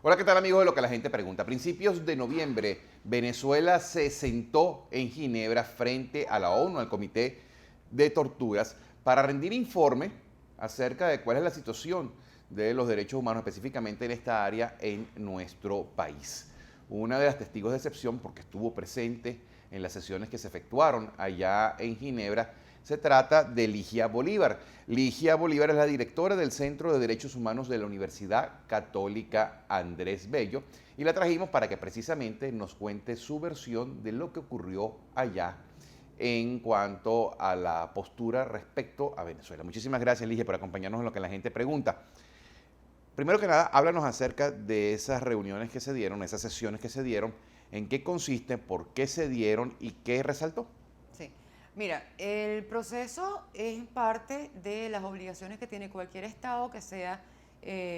Hola, ¿qué tal amigos de Lo que la gente pregunta? A principios de noviembre, Venezuela se sentó en Ginebra frente a la ONU, al Comité de Torturas, para rendir informe acerca de cuál es la situación de los derechos humanos, específicamente en esta área en nuestro país. Una de las testigos de excepción, porque estuvo presente en las sesiones que se efectuaron allá en Ginebra, se trata de Ligia Bolívar. Ligia Bolívar es la directora del Centro de Derechos Humanos de la Universidad Católica Andrés Bello y la trajimos para que precisamente nos cuente su versión de lo que ocurrió allá en cuanto a la postura respecto a Venezuela. Muchísimas gracias, Ligia, por acompañarnos en Lo que la gente pregunta. Primero que nada, háblanos acerca de esas reuniones que se dieron, esas sesiones que se dieron, en qué consisten, por qué se dieron y qué resaltó. Sí. Mira, el proceso es parte de las obligaciones que tiene cualquier Estado que sea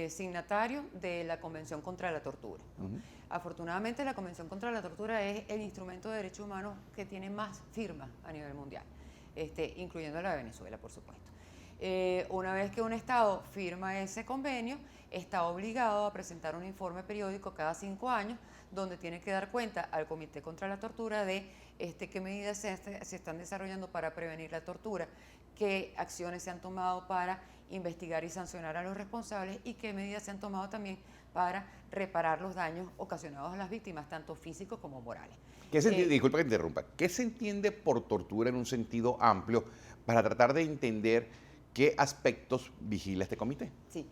signatario de la Convención contra la Tortura, ¿no? Ujú. Afortunadamente, la Convención contra la Tortura es el instrumento de derechos humanos que tiene más firmas a nivel mundial, incluyendo la de Venezuela, por supuesto. Una vez que un Estado firma ese convenio, está obligado a presentar un informe periódico cada 5 años, donde tiene que dar cuenta al Comité contra la Tortura de qué medidas se están desarrollando para prevenir la tortura, qué acciones se han tomado para investigar y sancionar a los responsables y qué medidas se han tomado también para reparar los daños ocasionados a las víctimas, tanto físicos como morales. Disculpa que te interrumpa, ¿qué se entiende por tortura en un sentido amplio para tratar de entender qué aspectos vigila este comité? Sí,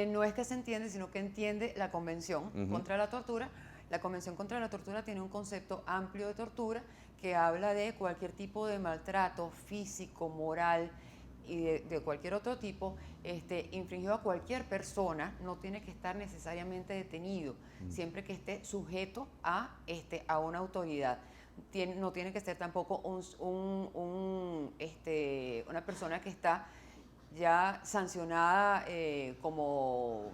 no es que se entiende, sino que entiende la Convención Ujú. contra la Tortura. La Convención contra la Tortura tiene un concepto amplio de tortura que habla de cualquier tipo de maltrato físico, moral y de cualquier otro tipo infringido a cualquier persona. No tiene que estar necesariamente detenido, siempre que esté sujeto a una autoridad. No tiene que ser tampoco una persona que está ya sancionada como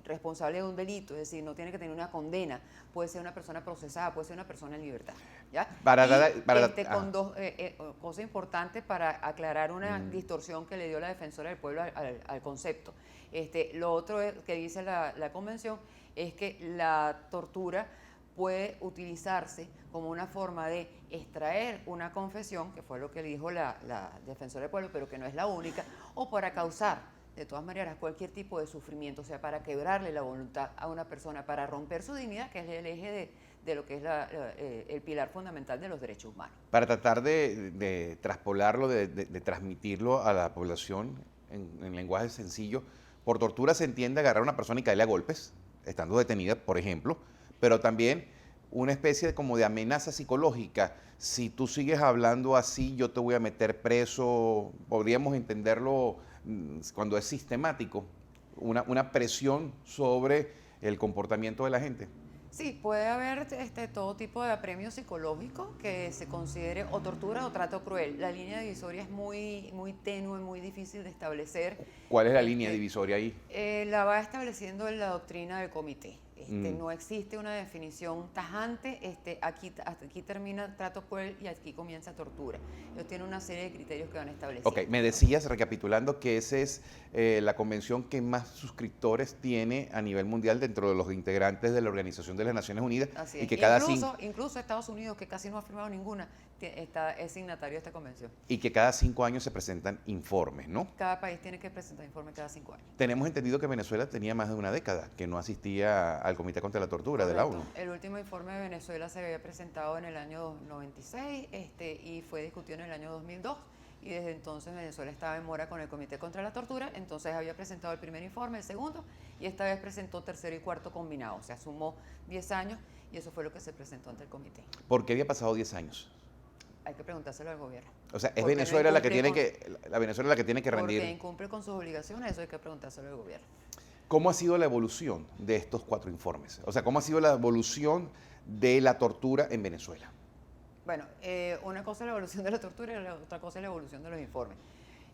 responsable de un delito, es decir, no tiene que tener una condena, puede ser una persona procesada, puede ser una persona en libertad, ¿ya? Para, Y ah, con dos cosas importantes para aclarar una mm, distorsión que le dio la defensora del pueblo al concepto. Lo otro que dice la convención es que la tortura puede utilizarse como una forma de extraer una confesión, que fue lo que dijo la defensora del pueblo, pero que no es la única, o para causar, de todas maneras, cualquier tipo de sufrimiento, o sea, para quebrarle la voluntad a una persona, para romper su dignidad, que es el eje de lo que es el pilar fundamental de los derechos humanos. para tratar de traspolarlo, de transmitirlo a la población en lenguaje sencillo, por tortura se entiende agarrar a una persona y caerle a golpes, estando detenida, por ejemplo, pero también una especie como de amenaza psicológica. Si tú sigues hablando así, yo te voy a meter preso. Podríamos entenderlo cuando es sistemático, una presión sobre el comportamiento de la gente. Sí, puede haber todo tipo de apremio psicológico que se considere o tortura o trato cruel. La línea divisoria es muy tenue, muy difícil de establecer. ¿Cuál es la línea Este, divisoria ahí? la va estableciendo en la doctrina del comité. Mm. No existe una definición tajante, hasta aquí termina trato cruel y aquí comienza tortura. Ellos tienen una serie de criterios que van Ok, estableciendo, me ¿no? decías, recapitulando, que esa es la convención que más suscriptores tiene a nivel mundial dentro de los integrantes de la Organización de las Naciones Unidas Así y es. que cada cinco, Incluso Estados Unidos, que casi no ha firmado ninguna, es signatario de esta convención. y que cada 5 años se presentan informes, ¿no? Cada país tiene que presentar informe cada 5 años. Tenemos entendido que Venezuela tenía más de una década que no asistía al Comité contra la Tortura de la ONU. Correcto. El último informe de Venezuela se había presentado en el año 96 y fue discutido en el año 2002. Y desde entonces Venezuela estaba en mora con el Comité contra la Tortura. Entonces había presentado el primer informe, el segundo, y esta vez presentó tercero y cuarto combinado. O sea, sumó 10 años y eso fue lo que se presentó ante el comité. ¿Por qué había pasado 10 años? Hay que preguntárselo al gobierno. O sea, es Porque no Venezuela la que incumple tiene con, que, la Venezuela la que tiene que porque rendir. incumple con sus obligaciones, eso hay que preguntárselo al gobierno. ¿Cómo ha sido la evolución de estos 4 informes? O sea, ¿cómo ha sido la evolución de la tortura en Venezuela? Bueno, una cosa es la evolución de la tortura y la otra cosa es la evolución de los informes.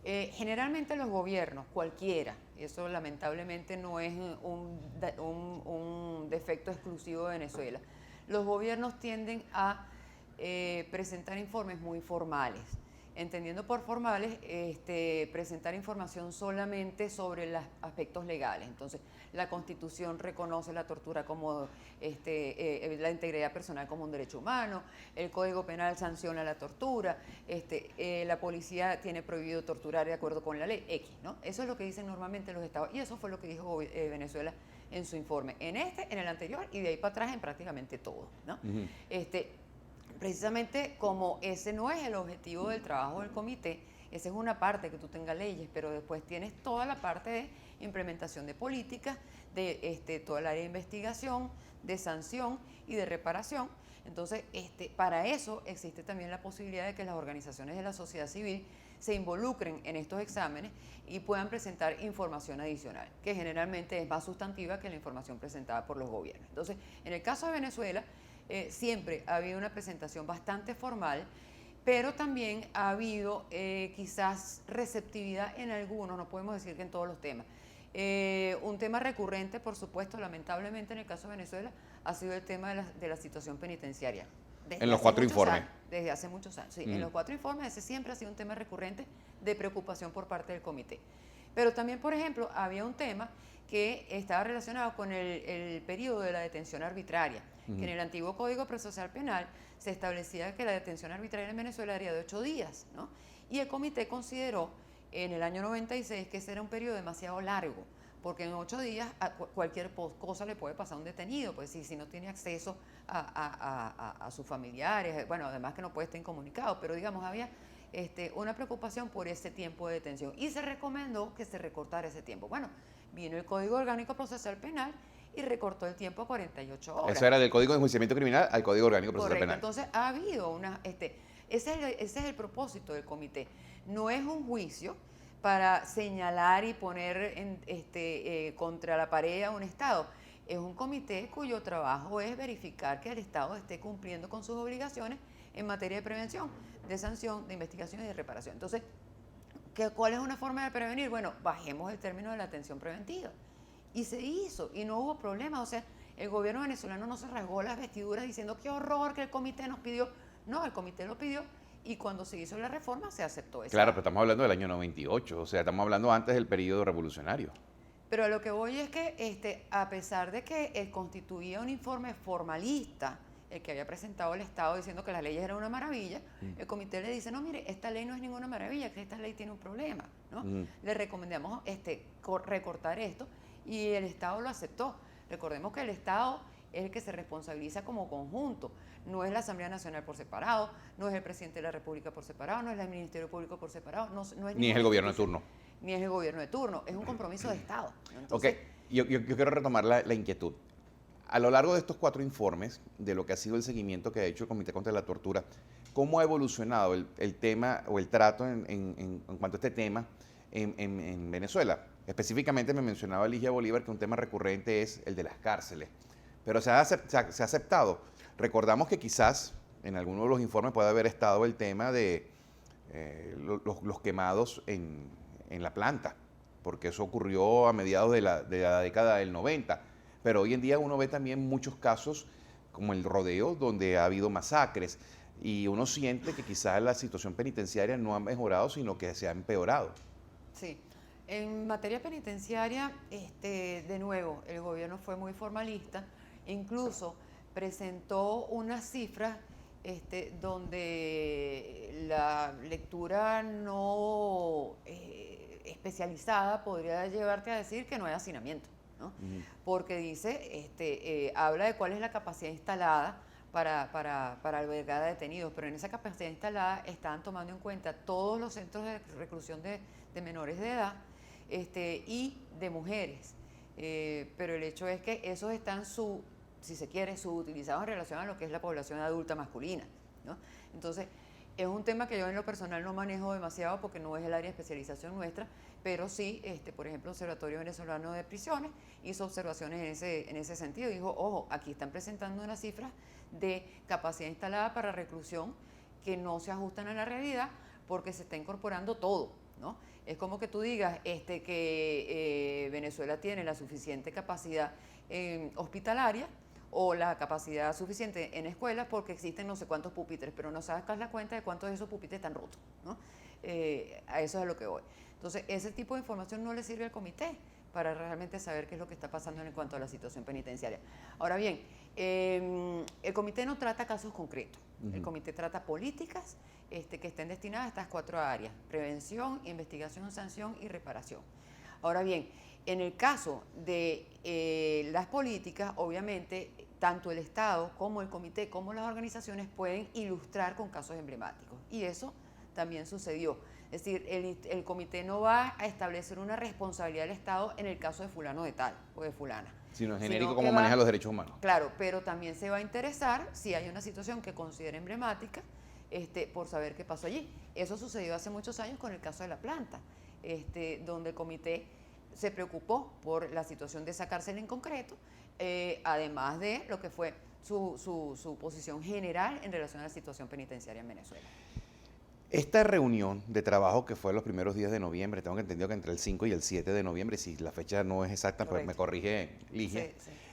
Generalmente los gobiernos, cualquiera, y eso lamentablemente no es un defecto exclusivo de Venezuela, los gobiernos tienden a presentar informes muy formales. entendiendo por formales, presentar información solamente sobre los aspectos legales. Entonces, la Constitución reconoce la tortura como la integridad personal como un derecho humano, el Código Penal sanciona la tortura, la policía tiene prohibido torturar de acuerdo con la ley X, ¿no? Eso es lo que dicen normalmente los estados, y eso fue lo que dijo Venezuela en su informe, en el anterior, y de ahí para atrás en prácticamente todo, ¿no? Precisamente como ese no es el objetivo del trabajo del comité, esa es una parte que tú tengas leyes, pero después tienes toda la parte de implementación de políticas, de toda el área de investigación, de sanción y de reparación. Entonces, para eso existe también la posibilidad de que las organizaciones de la sociedad civil se involucren en estos exámenes y puedan presentar información adicional, que generalmente es más sustantiva que la información presentada por los gobiernos. Entonces, en el caso de Venezuela, siempre ha habido una presentación bastante formal, pero también ha habido quizás receptividad en algunos, no podemos decir que en todos los temas. Un tema recurrente, por supuesto, lamentablemente en el caso de Venezuela, ha sido el tema de la situación penitenciaria. En los 4 informes. Desde hace muchos años, sí. En los 4 informes ese siempre ha sido un tema recurrente de preocupación por parte del comité. Pero también, por ejemplo, había un tema que estaba relacionado con el periodo de la detención arbitraria, que en el antiguo Código Procesal Penal se establecía que la detención arbitraria en Venezuela era de 8 días, ¿no? Y el comité consideró en el año 96 que ese era un periodo demasiado largo, porque en 8 días cualquier cosa le puede pasar a un detenido, pues si no tiene acceso a sus familiares, bueno, además que no puede estar incomunicado, pero digamos, había una preocupación por ese tiempo de detención y se recomendó que se recortara ese tiempo. Bueno, vino el Código Orgánico Procesal Penal y recortó el tiempo a 48 horas. Eso era del Código de Enjuiciamiento Criminal al Código Orgánico Procesal Penal. Entonces ha habido ese es el propósito del comité. No es un juicio para señalar y poner contra la pared a un Estado. Es un comité cuyo trabajo es verificar que el Estado esté cumpliendo con sus obligaciones en materia de prevención, de sanción, de investigación y de reparación. Entonces, ¿cuál es una forma de prevenir? Bueno, bajemos el término de la atención preventiva. Y se hizo, y no hubo problema. O sea, el gobierno venezolano no se rasgó las vestiduras diciendo qué horror que el comité nos pidió. No, el comité lo pidió y cuando se hizo la reforma se aceptó eso. Claro, pero estamos hablando del año 98, o sea, estamos hablando antes del periodo revolucionario. Pero a lo que voy es que a pesar de que constituía un informe formalista, el que había presentado el Estado diciendo que las leyes eran una maravilla, el comité le dice, no, mire, esta ley no es ninguna maravilla, que esta ley tiene un problema, ¿no? Le recomendamos recortar esto y el Estado lo aceptó. Recordemos que el Estado es el que se responsabiliza como conjunto, no es la Asamblea Nacional por separado, no es el presidente de la República por separado, no es el Ministerio Público por separado, no es ni es el gobierno de turno. Ni es el gobierno de turno, es un compromiso de Estado. Entonces, ok, yo quiero retomar la inquietud. A lo largo de estos 4 informes, de lo que ha sido el seguimiento que ha hecho el Comité contra la Tortura, ¿cómo ha evolucionado el tema o el trato en cuanto a este tema en Venezuela? Específicamente me mencionaba Ligia Bolívar que un tema recurrente es el de las cárceles, pero se ha aceptado. Recordamos que quizás en alguno de los informes puede haber estado el tema de los quemados en la planta, porque eso ocurrió a mediados de la década del 90. Pero hoy en día uno ve también muchos casos como el Rodeo, donde ha habido masacres, y uno siente que quizás la situación penitenciaria no ha mejorado, sino que se ha empeorado. Sí. En materia penitenciaria, de nuevo, el gobierno fue muy formalista, incluso presentó unas cifras donde la lectura no especializada podría llevarte a decir que no hay hacinamiento, ¿no? Porque dice, habla de cuál es la capacidad instalada para albergar a detenidos, pero en esa capacidad instalada estaban tomando en cuenta todos los centros de reclusión de menores de edad y de mujeres, pero el hecho es que esos están si se quiere, subutilizados en relación a lo que es la población adulta masculina, ¿no? Entonces, es un tema que yo en lo personal no manejo demasiado porque no es el área de especialización nuestra, pero sí, por ejemplo, el Observatorio Venezolano de Prisiones hizo observaciones en ese sentido. Dijo, ojo, aquí están presentando unas cifras de capacidad instalada para reclusión que no se ajustan a la realidad porque se está incorporando todo, ¿no? Es como que tú digas que Venezuela tiene la suficiente capacidad hospitalaria o la capacidad suficiente en escuelas porque existen no sé cuántos pupitres, pero no sacas la cuenta de cuántos de esos pupitres están rotos, ¿no? A eso es a lo que voy. Entonces, ese tipo de información no le sirve al comité para realmente saber qué es lo que está pasando en cuanto a la situación penitenciaria. Ahora bien, el comité no trata casos concretos, el comité trata políticas que estén destinadas a estas 4 áreas: prevención, investigación, sanción y reparación. Ahora bien, en el caso de las políticas, obviamente, tanto el Estado como el comité, como las organizaciones pueden ilustrar con casos emblemáticos. Y eso también sucedió. Es decir, el comité no va a establecer una responsabilidad del Estado en el caso de fulano de tal o de fulana. Sino genérico cómo maneja los derechos humanos. Claro, pero también se va a interesar si hay una situación que considere emblemática por saber qué pasó allí. Eso sucedió hace muchos años con el caso de la planta, donde el comité se preocupó por la situación de esa cárcel en concreto, además de lo que fue su posición general en relación a la situación penitenciaria en Venezuela. Esta reunión de trabajo que fue los primeros días de noviembre, tengo entendido que entre el 5 y el 7 de noviembre, si la fecha no es exacta, pues me corrige Ligia.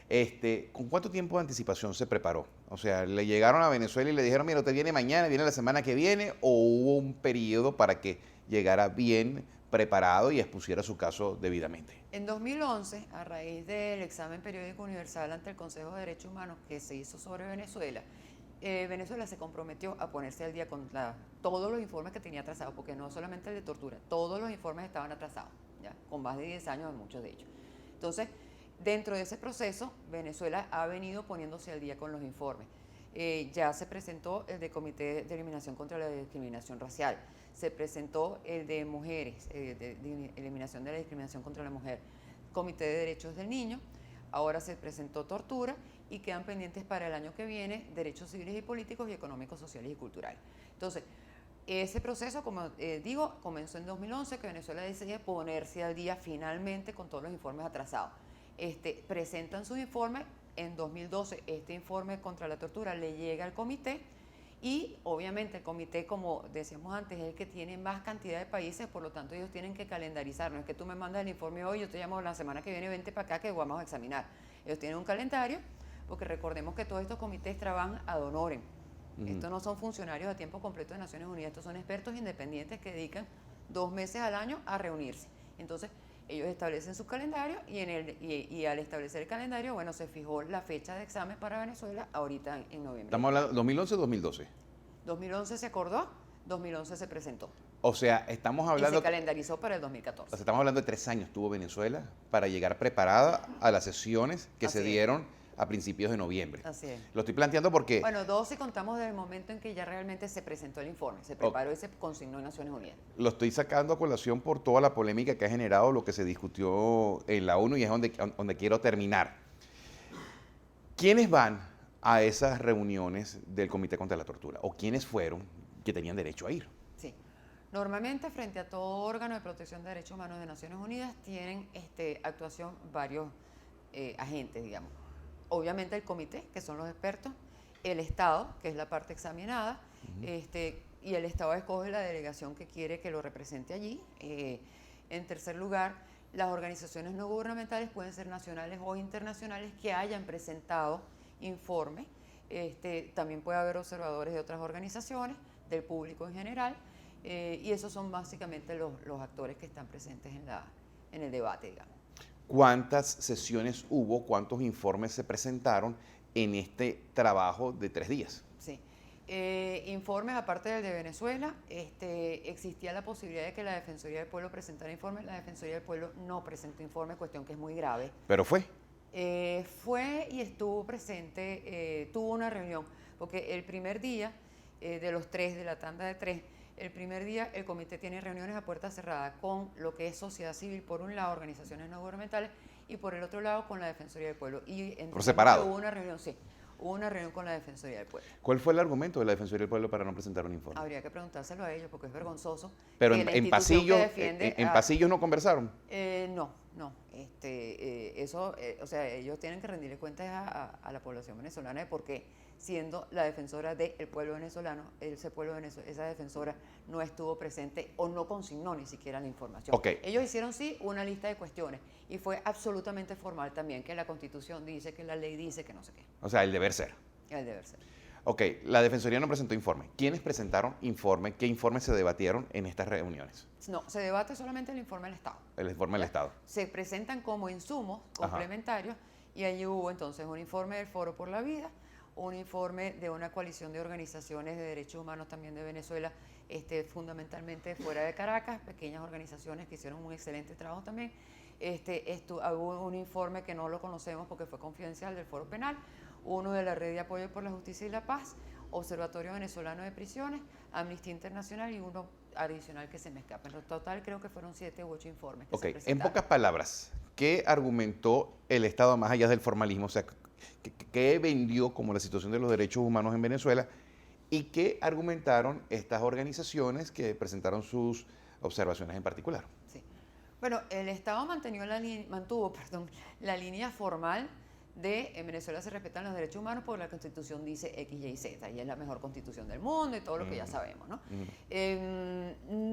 Sí. ¿Con cuánto tiempo de anticipación se preparó? O sea, ¿le llegaron a Venezuela y le dijeron, mira, usted viene mañana, viene la semana que viene, o hubo un periodo para que llegara bien preparado y expusiera su caso debidamente? En 2011, a raíz del examen periódico universal ante el Consejo de Derechos Humanos que se hizo sobre Venezuela, Venezuela se comprometió a ponerse al día con todos los informes que tenía atrasados, porque no solamente el de tortura, todos los informes estaban atrasados, ¿ya? Con más de 10 años en muchos de ellos. Entonces, dentro de ese proceso, Venezuela ha venido poniéndose al día con los informes. Ya se presentó el de Comité de Eliminación contra la Discriminación Racial, se presentó el de Mujeres, de Eliminación de la Discriminación contra la Mujer, Comité de Derechos del Niño, ahora se presentó Tortura, y quedan pendientes para el año que viene derechos civiles y políticos y económicos, sociales y culturales. Entonces, ese proceso, como digo, comenzó en 2011, que Venezuela decide ponerse al día finalmente con todos los informes atrasados. Presentan su informe, en 2012 este informe contra la tortura le llega al comité y obviamente el comité, como decíamos antes, es el que tiene más cantidad de países, por lo tanto ellos tienen que calendarizar. No es que tú me mandas el informe hoy, yo te llamo la semana que viene, vente para acá que vamos a examinar. Ellos tienen un calendario, porque recordemos que todos estos comités trabajan ad honorem. Estos no son funcionarios a tiempo completo de Naciones Unidas, estos son expertos independientes que dedican 2 meses al año a reunirse. Entonces, ellos establecen sus calendarios y al establecer el calendario, bueno, se fijó la fecha de examen para Venezuela ahorita en noviembre. ¿Estamos hablando 2011 o 2012? 2011 se acordó, 2011 se presentó. O sea, estamos hablando... Y se calendarizó para el 2014. O sea, estamos hablando de 3 años tuvo Venezuela para llegar preparada a las sesiones que se dieron a principios de noviembre. Así es. Lo estoy planteando porque... Bueno, 2 si contamos desde el momento en que ya realmente se presentó el informe, se preparó y se consignó en Naciones Unidas. Lo estoy sacando a colación por toda la polémica que ha generado lo que se discutió en la ONU y es donde quiero terminar. ¿Quiénes van a esas reuniones del Comité contra la Tortura? ¿O quiénes fueron que tenían derecho a ir? Sí. Normalmente, frente a todo órgano de protección de derechos humanos de Naciones Unidas, tienen actuación varios agentes, digamos. Obviamente el comité, que son los expertos, el Estado, que es la parte examinada, y el Estado escoge la delegación que quiere que lo represente allí. En tercer lugar, las organizaciones no gubernamentales pueden ser nacionales o internacionales que hayan presentado informes. También puede haber observadores de otras organizaciones, del público en general, y esos son básicamente los actores que están presentes en el debate, digamos. ¿Cuántas sesiones hubo, cuántos informes se presentaron en este trabajo de 3 días? Sí. Informes, aparte del de Venezuela, existía la posibilidad de que la Defensoría del Pueblo presentara informes. La Defensoría del Pueblo no presentó informes, cuestión que es muy grave. ¿Pero fue? Fue y estuvo presente, tuvo una reunión, porque el primer día de los 3, de la tanda de 3, el primer día el comité tiene reuniones a puerta cerrada con lo que es sociedad civil, por un lado, organizaciones no gubernamentales, y por el otro lado con la Defensoría del Pueblo. Y ¿por separado? Hubo una reunión, sí, hubo una reunión con la Defensoría del Pueblo. ¿Cuál fue el argumento de la Defensoría del Pueblo para no presentar un informe? Habría que preguntárselo a ellos porque es vergonzoso. Pero en pasillos no conversaron. No. eso, o sea, ellos tienen que rendirle cuentas a la población venezolana de por qué, siendo la defensora del pueblo venezolano, esa defensora no estuvo presente o no consignó ni siquiera la información. Ok. Ellos hicieron sí una lista de cuestiones y fue absolutamente formal también, que la Constitución dice, que la ley dice, que no sé qué. O sea, el deber ser. El deber ser. Ok, la Defensoría no presentó informe. ¿Quiénes presentaron informe? ¿Qué informes se debatieron en estas reuniones? No, se debate solamente el informe del Estado. El informe del Estado. Se presentan como insumos Ajá. complementarios y allí hubo entonces un informe del Foro por la Vida, un informe de una coalición de organizaciones de derechos humanos también de Venezuela, fundamentalmente fuera de Caracas, pequeñas organizaciones que hicieron un excelente trabajo también. Hubo un informe que no lo conocemos porque fue confidencial del Foro Penal, uno de la Red de Apoyo por la Justicia y la Paz, Observatorio Venezolano de Prisiones, Amnistía Internacional y uno adicional que se me escapa. En total creo que fueron 7 u 8 informes que se Ok, presentaron. en pocas palabras, ¿qué argumentó el Estado más allá del formalismo? O sea, ¿qué vendió como la situación de los derechos humanos en Venezuela? ¿Y qué argumentaron estas organizaciones que presentaron sus observaciones en particular? Sí. Bueno, el Estado mantuvo la línea formal de en Venezuela se respetan los derechos humanos porque la Constitución dice X, Y, Z y es la mejor Constitución del mundo y todo lo que ya sabemos, ¿no?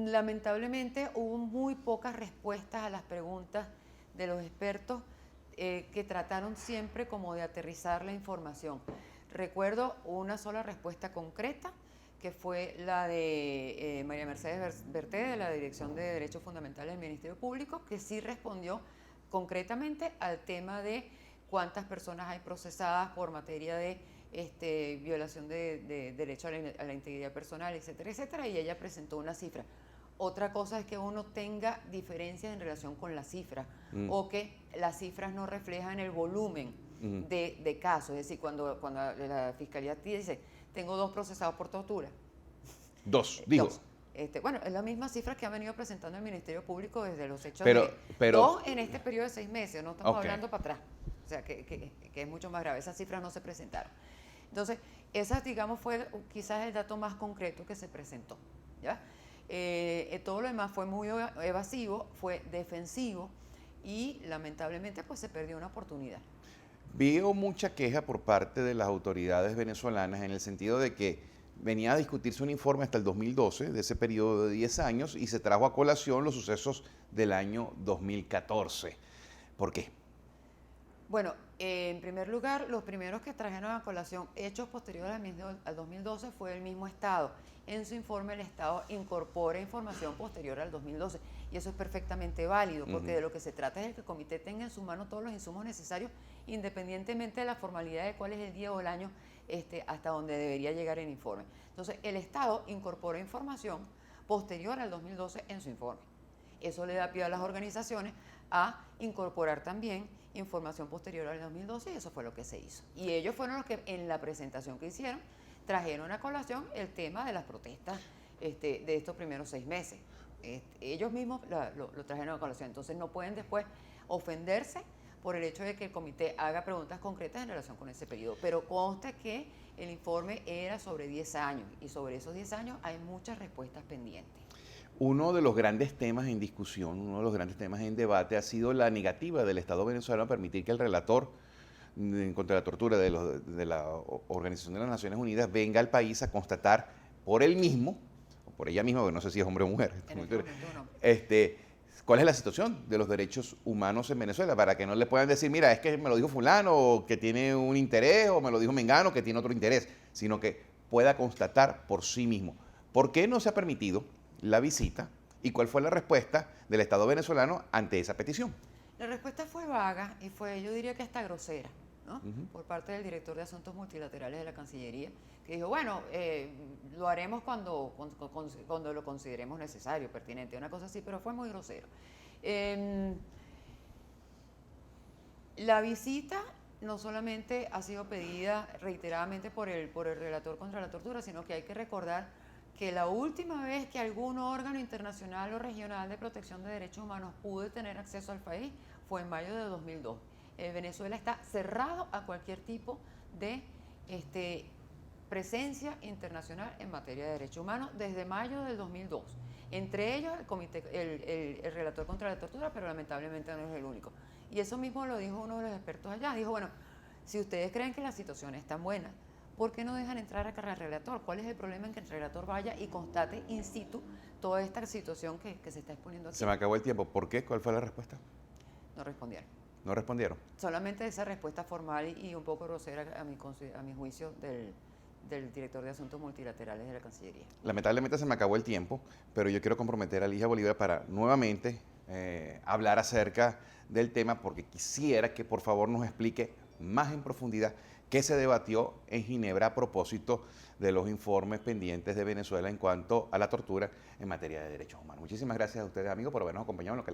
Lamentablemente hubo muy pocas respuestas a las preguntas de los expertos que trataron siempre como de aterrizar la información. Recuerdo una sola respuesta concreta que fue la de María Mercedes Berté, de la Dirección de Derechos Fundamentales del Ministerio Público, que sí respondió concretamente al tema de cuántas personas hay procesadas por materia de violación de derecho a la integridad personal, etcétera, etcétera, y ella presentó una cifra. Otra cosa es que uno tenga diferencias en relación con las cifras o que las cifras no reflejan el volumen de casos. Es decir, cuando la Fiscalía dice, tengo 2 procesados por tortura. 2, digo. 2. Bueno, es la misma cifra que ha venido presentando el Ministerio Público desde los hechos pero 2 en este periodo de 6 meses, no estamos Ok. hablando para atrás. O sea, que es mucho más grave. Esas cifras no se presentaron. Entonces, esa, digamos, fue quizás el dato más concreto que se presentó, ¿ya? Todo lo demás fue muy evasivo, fue defensivo y lamentablemente pues se perdió una oportunidad. Veo mucha queja por parte de las autoridades venezolanas en el sentido de que venía a discutirse un informe hasta el 2012, de ese periodo de 10 años, y se trajo a colación los sucesos del año 2014. ¿Por qué? Bueno, en primer lugar, los primeros que trajeron a colación hechos posteriores al 2012 fue el mismo Estado. En su informe el Estado incorpora información posterior al 2012 y eso es perfectamente válido porque de lo que se trata es de que el comité tenga en su mano todos los insumos necesarios independientemente de la formalidad de cuál es el día o el año hasta donde debería llegar el informe. Entonces, el Estado incorpora información posterior al 2012 en su informe. Eso le da pie a las organizaciones a incorporar también información posterior al 2012 y eso fue lo que se hizo. Y ellos fueron los que en la presentación que hicieron trajeron a colación el tema de las protestas de estos primeros 6 meses. Ellos mismos lo trajeron a colación, entonces no pueden después ofenderse por el hecho de que el comité haga preguntas concretas en relación con ese periodo. Pero consta que el informe era sobre 10 años y sobre esos 10 años hay muchas respuestas pendientes. Uno de los grandes temas en discusión, uno de los grandes temas en debate ha sido la negativa del Estado venezolano a permitir que el relator contra la tortura de la Organización de las Naciones Unidas venga al país a constatar por él mismo, o por ella misma, porque no sé si es hombre o mujer, cuál es la situación de los derechos humanos en Venezuela, para que no le puedan decir, mira, es que me lo dijo fulano, o que tiene un interés, o me lo dijo mengano, que tiene otro interés, sino que pueda constatar por sí mismo. ¿Por qué no se ha permitido la visita y cuál fue la respuesta del Estado venezolano ante esa petición? La respuesta fue vaga y fue, yo diría que hasta grosera, ¿no? Por parte del director de Asuntos Multilaterales de la Cancillería, que dijo, bueno, lo haremos cuando lo consideremos necesario, pertinente, una cosa así, pero fue muy grosero. La visita no solamente ha sido pedida reiteradamente por el relator contra la tortura, sino que hay que recordar que la última vez que algún órgano internacional o regional de protección de derechos humanos pudo tener acceso al país fue en mayo de 2002. Venezuela está cerrado a cualquier tipo de presencia internacional en materia de derechos humanos desde mayo del 2002. Entre ellos el relator contra la tortura, pero lamentablemente no es el único. Y eso mismo lo dijo uno de los expertos allá. Dijo, bueno, si ustedes creen que la situación está buena, ¿por qué no dejan entrar a el relator? ¿Cuál es el problema en que el relator vaya y constate in situ toda esta situación que se está exponiendo aquí? Se me acabó el tiempo. ¿Por qué? ¿Cuál fue la respuesta? No respondieron. ¿No respondieron? Solamente esa respuesta formal y un poco grosera a mi juicio del director de Asuntos Multilaterales de la Cancillería. Lamentablemente se me acabó el tiempo, pero yo quiero comprometer a Ligia Bolívar para nuevamente hablar acerca del tema, porque quisiera que por favor nos explique más en profundidad qué se debatió en Ginebra a propósito de los informes pendientes de Venezuela en cuanto a la tortura en materia de derechos humanos. Muchísimas gracias a ustedes, amigos, por habernos acompañado en lo que